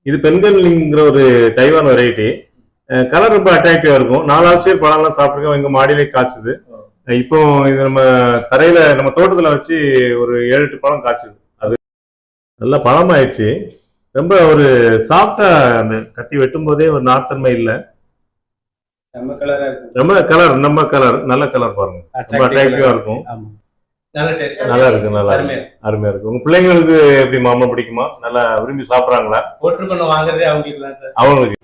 இது பெண்கள்ங்கிற ஒரு Taiwan variety. Colour ரொம்ப அட்ராக்டிவா இருக்கும். 4 ஆஸ்திரேலியா பழம்லாம் சாப்பிட்டுருக்கோம். எங்க மாடியிலே காய்ச்சுது. இப்போ இது நம்ம தரையில நம்ம தோட்டத்துல வச்சு ஒரு 7-8 பழம் காய்ச்சுது. அது நல்லா பழமாயிடுச்சு. ரொம்ப ஒரு சாஃப்டா அந்த கத்தி வெட்டும் போதே ஒரு நார்த்தன்மை இல்ல. ரொம்ப கலர் நல்ல கலர் பாருங்க. ரொம்ப அட்ராக்டிவா இருக்கும். நல்லா இருக்கு, நல்லா அருமையா இருக்கு. உங்க பிள்ளைங்களுக்கு எப்படி மாம்பழம் பிடிக்குமா? நல்லா விரும்பி சாப்பிடுறாங்களா? போட்டுக்கொண்டு வாங்குறதே அவங்களுக்கு தான் சார். அவங்களுக்கு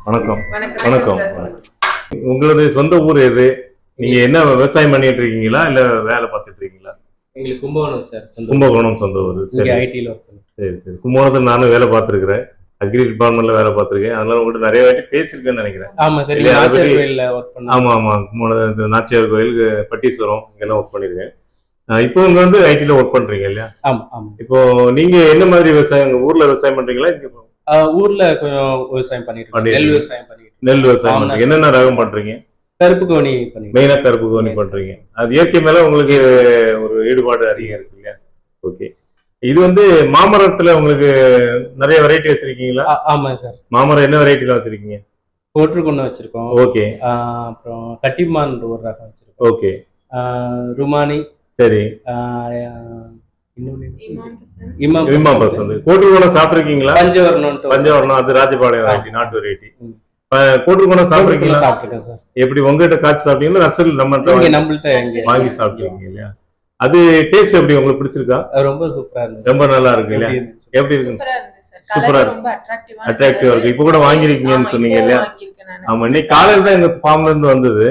வணக்கம். வணக்கம். உங்களுடைய சொந்த ஊர் எது? நீங்க என்ன விவசாயம் பண்ணிட்டு இருக்கீங்களா இல்ல வேலை பார்த்துட்டு இருக்கீங்களா? எங்களுக்கு கும்பகோணம் சார். கும்பகோணம் சொந்த ஊர். சரி, ஐடில ஒர்க் பண்ணுறேன். சரி சரி. கும்பகோணத்தில் நானும் வேலை பார்த்துருக்கிறேன். அக்ரி டிபார்ட்மெண்ட்ல வேலை பார்த்துருக்கேன். அதனால உங்கள்கிட்ட நிறைய வாட்டி பேசியிருக்கேன்னு நினைக்கிறேன். ஆமா சார். நாச்சியார் கோயில்ல ஒர்க் பண்ணேன். ஆமா ஆமா. கும்பகோணம் நாச்சியார் கோயில், பட்டீஸ்வரம் இங்கெல்லாம் ஒர்க் பண்ணிருக்கேன். இப்போ இங்க வந்து ஐடில ஒர்க் பண்றீங்க இல்லையா? ஆமா ஆமா. இப்போ நீங்க என்ன மாதிரி விவசாயம், உங்க ஊர்ல விவசாயம் பண்றீங்களா? ஊர்ல கொஞ்சம் விவசாயம் பண்ணிட்டு நெல் விவசாயம் பண்ணிட்டு. நெல் விவசாயம் பண்றீங்க. என்னென்ன ரகம் பண்றீங்க? கருப்பு கவுனி பண்ணிட்டு. மெயினா கருப்பு கவுனி பண்றீங்க. அது இயற்கை மேல உங்களுக்கு ஒரு ஈடுபாடு அதிகம் இருக்கு இல்லையா? ஓகே. இது வந்து மாமரத்துல உங்களுக்கு நிறைய வெரைட்டி வச்சிருக்கீங்களா? ஆமா சார். மாமரம் என்ன வெரைட்டில வச்சிருக்கீங்க? கோற்றுக்கொண்டு வச்சிருக்கோம். ஓகே. அப்புறம் கட்டிமான் ஒரு ரகம் வச்சிருக்கோம். ஓகே. ருமானி. சரி. இமாம் பசந்த். கோற்றுக்கொண்டு சாப்பிட்டுருக்கீங்களா? பஞ்சவர்ணம் அது ராஜபாளையம் வெரைட்டி, நாட்டு வெரைட்டி. கோற்றுக்கொண்டு சாப்பிட்டுருக்கீங்களா? சாப்பிட்டுருக்கேன் சார். எப்படி உங்ககிட்ட காய்ச்சி சாப்பிட்டீங்களா? ரசல் நம்மள்ட்ட வாங்கி சாப்பிட்டுருக்கீங்க இல்லையா? அது டேஸ்ட் எப்படி உங்களுக்கு பிடிச்சிருக்கா? ரொம்ப சூப்பரா இருக்கு. ரொம்ப நல்லா இருக்கு இல்லையா? எப்படி இருக்கு? சூப்பரா இருக்கு, அட்ராக்டிவா இருக்கு. இப்ப கூட வாங்கிருக்கீங்கன்னு சொன்னீங்க இல்லையா? ஆமா, இன்னைக்கு காலையில தான் எங்க ஃபார்ம்ல இருந்து வந்தது.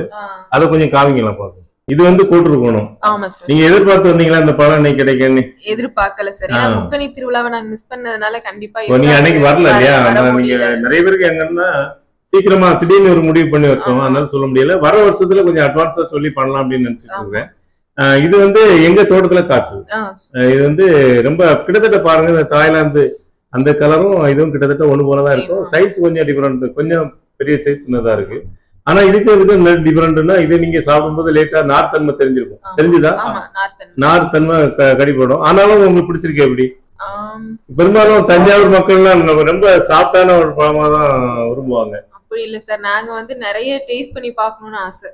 அதை கொஞ்சம் காமிங்களா பாருங்க. இது வந்து கூட்டுருக்கணும். நீங்க எதிர்பார்த்து வந்தீங்களா இந்த பழம் இன்னைக்கு கிடைக்குன்னு? எதிர்பார்க்கல சார். ஏன்னா முக்கனி திருவிழாவை நாங்க மிஸ் பண்ணதுனால கண்டிப்பா நீங்க அன்னைக்கு வரல இல்லையா? நீங்க நிறைய பேருக்கு எங்கன்னா சீக்கிரமா திடீர்னு ஒரு முடிவு பண்ணி வச்சோம், அதனால சொல்ல முடியல. வர வருஷத்துல கொஞ்சம் அட்வான்ஸா சொல்லி பண்ணலாம் அப்படின்னு நினைச்சிட்டு இருக்கேன். இது வந்து எங்க தோட்டத்துல காய்ச்சது. இது வந்து ரொம்ப கிட்டத்தட்ட பாருங்க, இந்த தாய்லாந்து அந்த கலரும் இதுவும் கிட்டத்தட்ட ஒண்ணு போலதான் இருக்கும். சைஸ் கொஞ்சம் டிஃபரெண்ட், கொஞ்சம் பெரிய சைஸ் சின்னதா இருக்கு. ஆனா இதுக்கு டிஃபரெண்ட்னா, இது நீங்க சாப்பிடும்போது லேட்டா நார் தன்மை தெரிஞ்சிருக்கும். தெரிஞ்சுதா? நார் தன்மை கடிப்படும். ஆனாலும் உங்களுக்கு பிடிச்சிருக்கு எப்படி? பெரும்பாலும் தஞ்சாவூர் மக்கள்லாம் ரொம்ப சாஃப்டான ஒரு பழமா தான் விரும்புவாங்க. அப்படி இல்ல சார், நாங்க வந்து நிறைய டேஸ்ட் பண்ணி பார்க்கணும்னு ஆசை.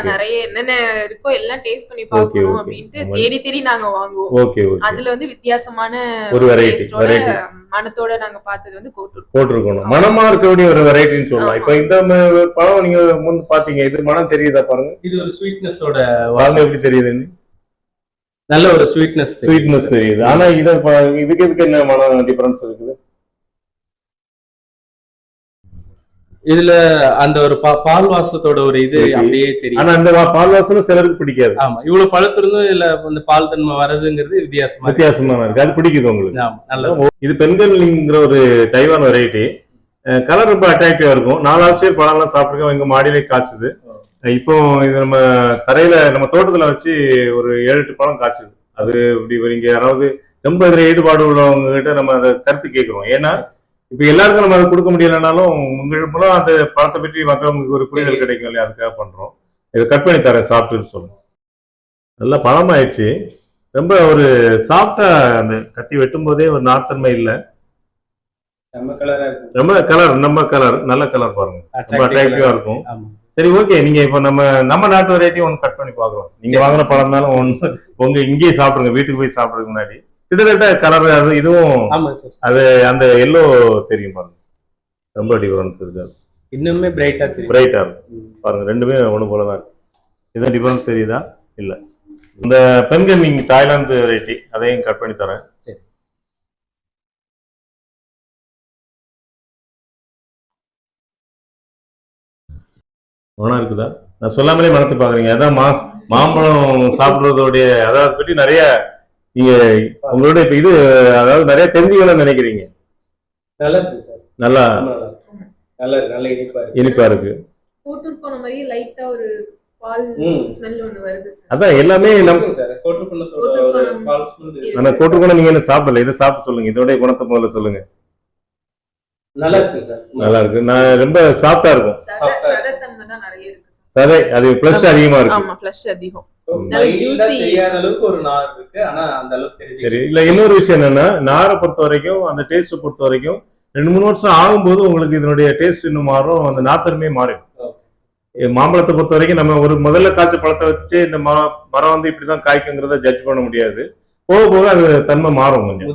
நிறைய என்னென்ன இருக்கோ எல்லாம் டேஸ்ட் பண்ணி பார்க்கணும் அப்படின்ட்டு தேடி தேடி நாங்க வாங்குவோம். அதுல வந்து வித்தியாசமான ஒரு மனத்தோட நாங்க பார்த்தது வந்து போட்டிருக்கணும். மனமா இருக்கக்கூடிய ஒரு வெரைட்டின்னு சொல்லலாம். இப்ப இந்த பழம் நீங்க முன் பாத்தீங்க, இது மனம் தெரியுதா பாருங்க. இது ஒரு ஸ்வீட்னஸோட வாங்க எப்படி தெரியுதுன்னு? நல்ல ஒரு ஸ்வீட்னஸ் தெரியுது. ஆனா இதுக்கு என்ன மனம் டிஃபரன்ஸ் இருக்குது? இதுல அந்த ஒரு பால் வாசத்தோட ஒரு இது அப்படியே தெரியும். ஆனா அந்த பால் வாசனை சிலருக்கு பிடிக்காது. ஆமா, இவ்வளவு பழத்திருந்தும் இதுல இந்த பால் தன்மை வர்றதுங்கிறது வித்தியாசமா இருக்கு. அது பிடிக்குது உங்களுக்கு? நல்லது. இது பெண்கள்ங்கிற ஒரு தைவான் வெரைட்டி. கலர் ரொம்ப அட்ராக்டிவா இருக்கும். 4 ஆஸ்திரேலியா பழம்லாம் சாப்பிட்டுருக்கோம். எங்க மாடியிலே காய்ச்சுது. இப்போ இது நம்ம தரையில நம்ம தோட்டத்துல வச்சு ஒரு 7-8 பழம் காய்ச்சுது. அது இப்படி நீங்க யாராவது ரொம்ப இதுல ஈடுபாடு உள்ளவங்க கிட்ட நம்ம அதை கருத்து கேட்கிறோம். ஏன்னா இப்ப எல்லாருக்கும் நம்ம அதை கொடுக்க முடியலனாலும் உங்கள் மூலம் அந்த பழத்தை பற்றி மற்றவங்களுக்கு ஒரு புரிதல் கிடைக்கும் இல்லையா? அதுக்காக பண்றோம். இதை கட் பண்ணி தரேன், சாப்பிட்டுன்னு சொல்லுங்க. நல்லா பழமாயிடுச்சு. ரொம்ப ஒரு சாஃப்டா அந்த கத்தி வெட்டும் போதே ஒரு நார்த்தன்மை இல்ல. ரொம்ப கலர் நல்ல கலர் பாருங்க. ரொம்ப அட்ராக்டிவா இருக்கும். சரி, ஓகே. நீங்க இப்ப நம்ம நாட்டு வெரைட்டி ஒன்று கட் பண்ணி பாக்குறோம். நீங்க வாங்கின பழம்னாலும் ஒன்று உங்க இங்கேயே சாப்பிடுங்க, வீட்டுக்கு போய் சாப்பிடுறதுக்கு முன்னாடி. கிட்டத்தட்ட கலர் அது இதுவும் அது அந்த எல்லோ தெரியும் பாருங்க. ரொம்ப டிஃபரன்ஸ் இருக்காது. இன்னுமே பிரைட்டா இருக்கும் பாருங்க. ரெண்டுமே ஒண்ணு போலதான் இருக்கு. எதுவும் டிஃபரன்ஸ் தெரியுதா? இல்ல. இந்த பெண்கள் நீங்க தாய்லாந்து வெரைட்டி, அதையும் கட் பண்ணி தரேன். மனம் இருக்குதா? நான் சொல்லாமலே மனத்தை பாக்குறீங்க. அதான் மாம்பழம் சாப்பிடுறதோடைய அதாவது பற்றி நிறைய நீங்க உங்களோட இப்ப இது அதாவது நிறைய தெரிஞ்சுக்கணும்னு நினைக்கிறீங்க. நல்லா இனிப்பா இருக்கு. அதான் எல்லாமே கோட்டுக்கோணம் நீங்க என்ன சாப்பிடல, இதை சாப்பிட்டு சொல்லுங்க. இதோட குணத்தை முதல்ல சொல்லுங்க. நல்லா இருக்கு. நான் ரொம்ப சாஃப்டா இருக்கும். சதை அது பிளஸ் அதிகமா இருக்கு. தெரியாத அளவுக்கு ஒரு நார் இருக்கு, ஆனா அந்த அளவுக்கு தெரிஞ்சு. சரி, இல்ல இன்னொரு விஷயம் என்னன்னா, நாரை பொறுத்த வரைக்கும் அந்த டேஸ்ட் பொறுத்த வரைக்கும் 2-3 வருஷம் ஆகும்போது உங்களுக்கு இதனுடைய டேஸ்ட் இன்னும் மாறும், அந்த நாத்தன்மையே மாறும். மாம்பழத்தை பொறுத்த வரைக்கும் நம்ம ஒரு முதல்ல காய்ச்ச பழத்தை வச்சு இந்த மரம் வந்து இப்படிதான் காய்க்குங்கிறத ஜட்ஜ் பண்ண முடியாது. போக போக அது தன்மை மாறும், கொஞ்சம்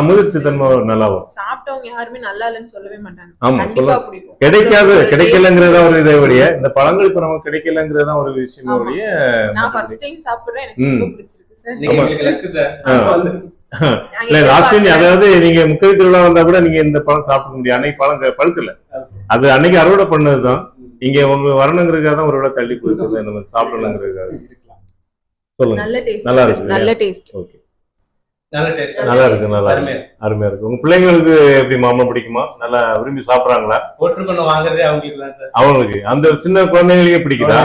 முதிர்ச்சி தன்மை நல்லா வரும். சாப்பிட்டவங்க யாருமே நல்லா இல்லைன்னு சொல்லவே மாட்டாங்க. ஆமா, சொல்ல கிடைக்கலங்கிறதா ஒரு இதை ஒழிய, இந்த பழங்கள் இப்ப நமக்கு கிடைக்கலங்கிறதா ஒரு விஷயம் ஒழிய. நான் ஃபர்ஸ்ட் டைம் சாப்பிடுறேன், எனக்கு ரொம்ப பிடிச்சிருக்கு சார். இல்ல லாஸ்ட் டைம், அதாவது நீங்க முக்கவி திருவிழா வந்தா கூட நீங்க இந்த பழம் சாப்பிட முடியும். அன்னைக்கு பழம் பழுக்கல, அது அன்னைக்கு அறுவடை பண்ணதுதான். இங்க உங்களுக்கு வரணுங்கிறதுக்காக தான் ஒரு விட தள்ளி போயிருக்குது, நம்ம சாப்பிடணுங்கிறதுக்காக. சொல்லுங்க. நல்லா இருக்கு, நல்ல டேஸ்ட். ஓகே, நல்லா இருக்கு, நல்லா அருமையா இருக்கு. உங்க பிள்ளைங்களுக்கு எப்படி மாம்பழம் பிடிக்குமா? நல்லா விரும்பி சாப்பிடுறாங்களா? அவங்களுக்கு அந்த சின்ன குழந்தைங்களுக்கே பிடிக்குதா?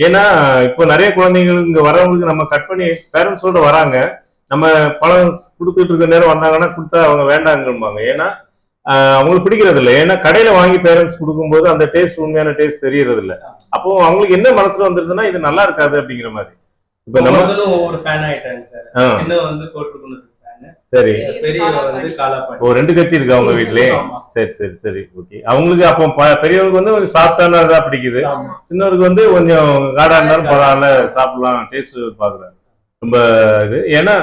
ஏன்னா இப்போ நிறைய குழந்தைங்களுக்கு இங்க வரவங்களுக்கு நம்ம கட் பண்ணி பேரண்ட்ஸோட வராங்க, நம்ம பழம் கொடுத்துட்டு இருக்க நேரம் வந்தாங்கன்னா கொடுத்தா அவங்க வேண்டாங்கம்பாங்க. ஏன்னா அவங்களுக்கு பிடிக்கிறது இல்லை. ஏன்னா கடையில வாங்கி பேரண்ட்ஸ் கொடுக்கும்போது அந்த டேஸ்ட், உண்மையான டேஸ்ட் தெரியறது இல்லை. அப்போ அவங்களுக்கு என்ன மனசுல வந்துருதுன்னா இது நல்லா இருக்காது அப்படிங்கிற மாதிரி. இப்ப நம்ம ஒவ்வொரு ஃபேன் ஆயிட்டாங்க சார். சின்ன வந்து கோட்டுக்குனது ஃபேன். சரி, பெரியவங்க வந்து காலாபாடி. ஓ, 2 கட்சி இருக்கு அவங்க வீட்லயே. சரி சரி சரி, ஓகே. அவங்களுக்கு அப்போ பெரியவங்களுக்கு வந்து கொஞ்சம் சாஃப்டானதா பிடிக்குது, சின்னவருக்கு வந்து கொஞ்சம் காடா இருந்தாலும் பரவாயில்ல சாப்பிடலாம், டேஸ்ட் பாக்குறேன் ரொம்ப இது. ஏன்னா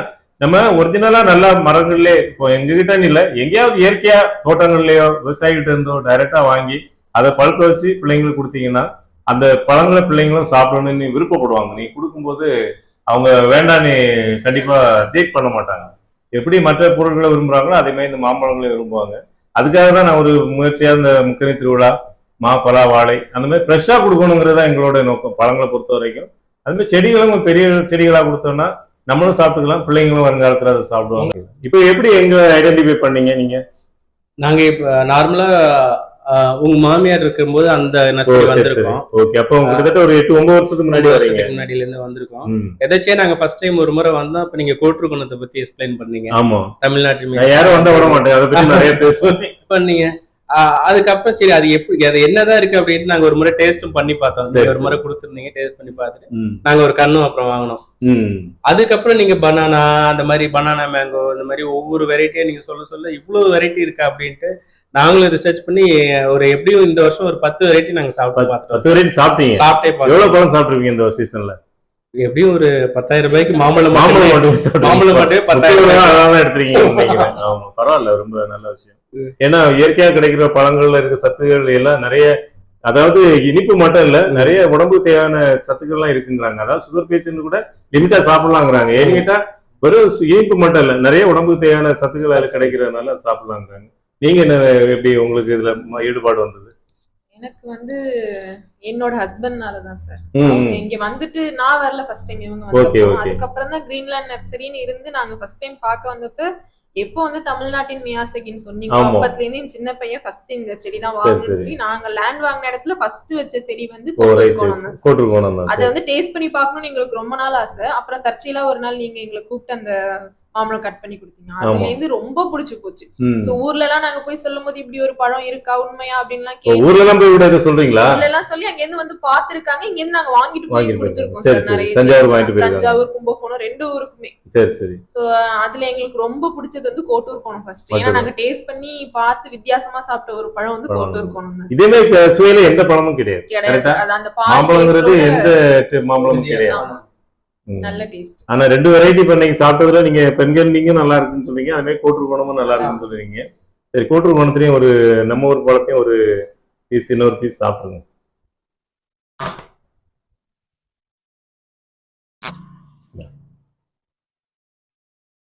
நம்ம ஒரிஜினலா நல்லா மரங்கள்லயே, இப்போ எங்ககிட்ட இல்ல, எங்கேயாவது இயற்கையா தோட்டங்கள்லயோ விவசாயிகிட்ட இருந்தோ டைரக்டா வாங்கி அதை பழுக்க வச்சு பிள்ளைங்களுக்கு கொடுத்தீங்கன்னா அந்த பழங்களை பிள்ளைங்களும் சாப்பிடணும்னு விருப்பப்படுவாங்க. நீ கொடுக்கும்போது அவங்க வேண்டான்னு கண்டிப்பா ரிஜெக்ட் பண்ண மாட்டாங்க. எப்படி மற்ற பொருட்களை விரும்புறாங்களோ அதே மாதிரி இந்த மாம்பழங்களை விரும்புவாங்க. அதுக்காக தான் நான் ஒரு முயற்சியா இந்த முக்கணி திருவிழா, பலா, வாழை அந்த மாதிரி ஃப்ரெஷ்ஷா கொடுக்கணுங்கிறது தான் எங்களோட நோக்கம். பழங்களை பொறுத்த வரைக்கும் அது மாதிரி செடிகளும் பெரிய செடிகளா கொடுத்தோம்னா நம்மளும் சாப்பிட்டுக்கலாம், பிள்ளைங்களும் வருங்காலத்துல அதை சாப்பிடுவாங்க. இப்போ எப்படி எங்க ஐடென்டிஃபை பண்ணீங்க நீங்க? நாங்க இப்ப நார்மலா உங்க மாமியார் இருக்கும்போது அந்த நர்சரி வந்திருக்கோம். ஓகே, அப்போ கிட்டத்தட்ட ஒரு 8-9 வருஷத்துக்கு முன்னாடி வரீங்க. முன்னாடில இருந்து வந்திருக்கோம். எதாச்சும் நாங்க ஃபர்ஸ்ட் டைம் ஒரு முறை வந்தா அப்ப நீங்க கோட்டுருக்கணத்தை பத்தி எக்ஸ்பிளைன் பண்ணீங்க. ஆமா, தமிழ்நாட்டுல யாரும் வந்தா விட மாட்டேங்க, அதை பத்தி நிறைய பேசுவோம் பண்ணீங்க. அதுக்கப்புறம் சரி அது எப்படி, அது என்னதான் இருக்கு அப்படின்ட்டு நாங்க ஒரு முறை டேஸ்டும் பண்ணி பார்த்தோம். ஒரு முறை கொடுத்துருந்தீங்க, டேஸ்ட் பண்ணி பார்த்துட்டு நாங்க ஒரு கண்ணும் அப்புறம் வாங்கினோம். அதுக்கப்புறம் நீங்க பனானா, அந்த மாதிரி பனானா மேங்கோ, இந்த மாதிரி ஒவ்வொரு வெரைட்டியா நீங்க சொல்ல இவ்வளவு வெரைட்டி இருக்கா அப்படின்ட்டு நாங்களும் ரிசர்ச் பண்ணி ஒரு எப்படியும் இந்த வருஷம் ஒரு 10 வெரைட்டி நாங்க சாப்பிட்டு பார்த்தோம். 10 வெரைட்டி சாப்பிட்டீங்க? சாப்பிட்டே. எவ்வளவு பழம் சாப்பிட்டுருக்கீங்க இந்த சீசன்ல? எப்படியும் ஒரு 10,000 ரூபாய்க்கு மாம்பழம் மட்டுமே 10,000 எடுத்துருக்கீங்க. ஆமா, பரவாயில்ல, ரொம்ப நல்ல விஷயம். ஏன்னா இயற்கையா கிடைக்கிற பழங்கள்ல இருக்க சத்துக்கள் எல்லாம் நிறைய, அதாவது இனிப்பு மட்டும் இல்ல, நிறைய உடம்புக்கு தேவையான சத்துக்கள் எல்லாம் இருக்குங்கிறாங்க. அதாவது சுகர் பேஷண்ட் கூட லிமிட்டா சாப்பிடலாங்கிறாங்க. ஏன்னு வெறும் இனிப்பு மட்டும் இல்ல, நிறைய உடம்புக்கு தேவையான சத்துக்கள் அதுல கிடைக்கிறதுனால சாப்பிடலாங்கிறாங்க. நீங்க என்ன, எப்படி உங்களுக்கு இதுல ஈடுபாடு வந்தது? எனக்கு வந்து என்னோட ஹஸ்பண்ட்னாலதான் சார். இங்க வந்துட்டு நான் வரல ஃபர்ஸ்ட் டைம், இவங்க வந்து அதுக்கப்புறம் தான் கிரீன்லேண்ட் நர்சரின்னு இருந்து நாங்க ஃபர்ஸ்ட் டைம் பார்க்க வந்தப்ப எப்போ வந்து தமிழ்நாட்டின் மியாசகின்னு சொன்னீங்க, அப்பத்துல இருந்து சின்ன பையன் ஃபர்ஸ்ட் இந்த செடி தான் வாங்கணும்னு சொல்லி நாங்க லேண்ட் வாங்கின இடத்துல ஃபர்ஸ்ட் வச்ச செடி வந்து கோட்டுருக்கோணம். அதை வந்து டேஸ்ட் பண்ணி பார்க்கணும்னு எங்களுக்கு ரொம்ப நாள் ஆசை. அப்புறம் தற்செயலா ஒரு நாள் நீங்க எங்களை கூப்பிட்டு அந்த மாம்பழம் கட் பண்ணி கொடுத்தீங்க, அதுல இருந்து ரொம்ப பிடிச்சு போச்சு. சோ ஊர்ல எல்லாம் நாங்க போய் சொல்லும் போது இப்படி ஒரு பழம் இருக்கா உண்மையா அப்படின்னு ஊர்ல எல்லாம் போய் விட சொல்றீங்களா? ஊர்ல எல்லாம் சொல்லி அங்க இருந்து வந்து பாத்துருக்காங்க, இங்க இருந்து நாங்க வாங்கிட்டு போய் கொடுத்துருக்கோம். தஞ்சாவூர், கும்பகோணம் 2 ஊருக்குமே. சரி சரி. சோ அதுல எங்களுக்கு ரொம்ப பிடிச்சது வந்து கோட்டூர் கோணம் ஃபர்ஸ்ட். ஏன்னா நாங்க டேஸ்ட் பண்ணி பார்த்து வித்தியாசமா சாப்பிட்ட ஒரு பழம் வந்து கோட்டூர் கோணம். இதே சுவையில எந்த பழமும் கிடையாது. அந்த மாம்பழம்ங்கிறது எந்த மாம்பழமும் கிடையாது, நல்ல டேஸ்ட். ஆனா 2 வெரைட்டி இப்ப நீங்க சாப்பிட்டதுல நீங்க பெண்கள் நீங்க நல்லா இருக்குன்னு சொல்றீங்க, அதே மாதிரி கோட்டூர் கோணமும் நல்லா இருக்குன்னு சொல்றீங்க. சரி, கோட்டூர் கோணத்துலயும் ஒரு நம்ம ஊர் பழத்தையும் ஒரு பீஸ், இன்னொரு பீஸ் சாப்பிடுங்க.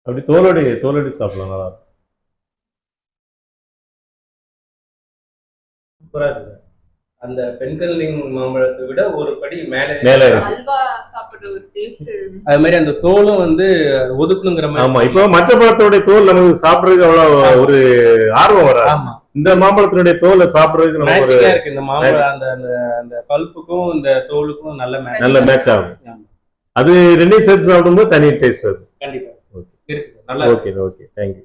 அப்படி தோலடி சாப்பிடலாம், நல்லா இருக்கும். அந்த பெண்கள்லிங் மாம்பழத்தை விட ஒரு படி மேல அல்வா சாப்பிடுற ஒரு டேஸ்ட். அது மாதிரி அந்த தோலும் வந்து ஒதுக்கணுங்கிற மாதிரி. ஆமா, இப்போ மற்ற பழத்தோட தோல் நமக்கு சாப்பிடுறதுக்கு அவ்வளவு ஒரு ஆர்வம் வராது. ஆமா, இந்த மாம்பழத்தினுடைய தோலை சாப்பிடுறதுக்கு நமக்கு இருக்கு. இந்த மாம்பழம் அந்த பல்ப்புக்கும் இந்த தோலுக்கும் நல்ல மேட்ச் ஆகும். அது 2 சேர்த்து சாப்பிடும்போது தனி டேஸ்ட் வரும். கண்டிப்பா இருக்கு. நல்லா ஓகே, தேங்க்யூ.